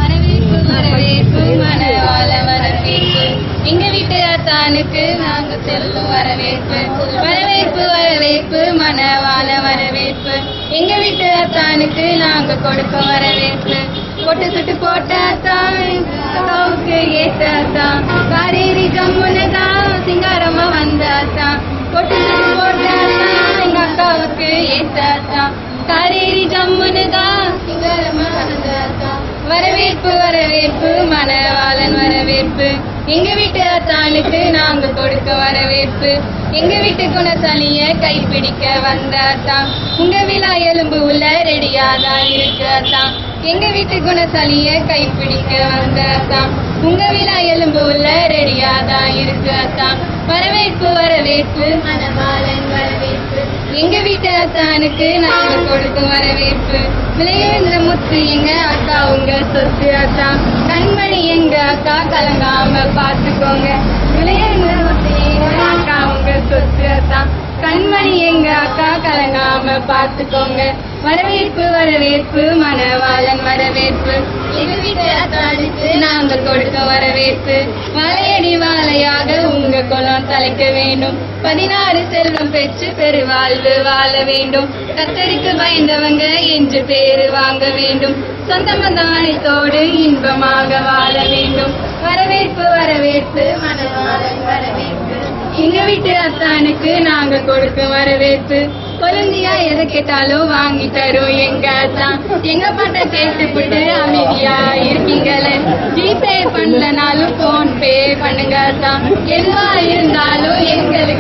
வரவேற்பு வரவேற்பு மணவாள வரவேற்பு எங்க வீட்டு அத்தானுக்கு நாங்க செல்லும் வரவேற்பு வரவேற்பு வரவேற்பு மணவாள வரவேற்பு எங்க வீட்டு அத்தானுக்கு நாங்க கொடுக்கும் வரவேற்பு பொட்டு சுட்டு போட்டாத்தான் அக்காவுக்கு ஏத்தாத்தான் காரேரி ஜம்முனதான் சிங்காரமா வந்தாத்தான் பொட்டு சுட்டு போட்டாத்தான் எங்க அக்காவுக்கு ஏத்தாத்தான் காரேரி ஜம்முனதான் சிங்காரமா வந்தாத்தான் வரவேற்பு வரவேற்பு மணவாளன் வரவேற்பு எங்க வீட்டு அத்தானுக்கு நாங்க கொடுக்க வரவேற்பு எங்க வீட்டு குணசாலிய கைப்பிடிக்க வந்தாத்தான் உங்க விழா எலும்பு உள்ள ரெடியாதான் இருக்காத்தான் எங்க வீட்டு குணசாலிய கைப்பிடிக்க வந்தாத்தான் உங்க விழா எலும்பு உள்ள ரெடியாதான் இருக்காத்தான் வரவேற்பு வரவேற்பு மணவாளன் வரவேற்பு எங்க வீட்டு அத்தானுக்கு நாங்க கொடுக்கும் வரவேற்பு விளையேந்திர முத்து எங்க அக்கா உங்க சொத்து அத்தான் கண்மணி எங்க அக்கா கலங்காம பாத்துக்கோங்க விளையேந்திர முத்து எங்க அக்கா உங்க சொத்து அத்தான் கண்மணி எங்க அக்கா கலங்காம பாத்துக்கோங்க வரவேற்பு வரவேற்பு மணவாளன் வரவேற்பு எங்க வீட்டு அத்தானுக்கு நாங்க கொடுக்க வரவேற்பு வாழையடி வாழையாக உங்க குலம் தலைக்க வேண்டும் 16 செல்வம் பெற்று பெருவாழ்வு வாழ வேண்டும் கத்தருக்கு பயந்தவங்க என்று பேரு வாங்க வேண்டும் சொந்த மந்தானத்தோடு இன்பமாக வாழ வேண்டும் வரவேற்பு வரவேற்பு மணவாளன் வரவேற்பு எங்க வீட்டு அத்தானுக்கு நாங்க கொடுக்க வரவேற்பு கொழுந்தியா எதை கேட்டாலும் வாங்கி தரும் எங்க அத்தான் எங்க பாட்ட கேட்டுப்பட்டு அமைதியா இருக்கீங்களே ஜிபே பண்ணலனாலும் போன் பே பண்ணுங்க அத்தான் எதுவா இருந்தாலும் எங்களுக்கு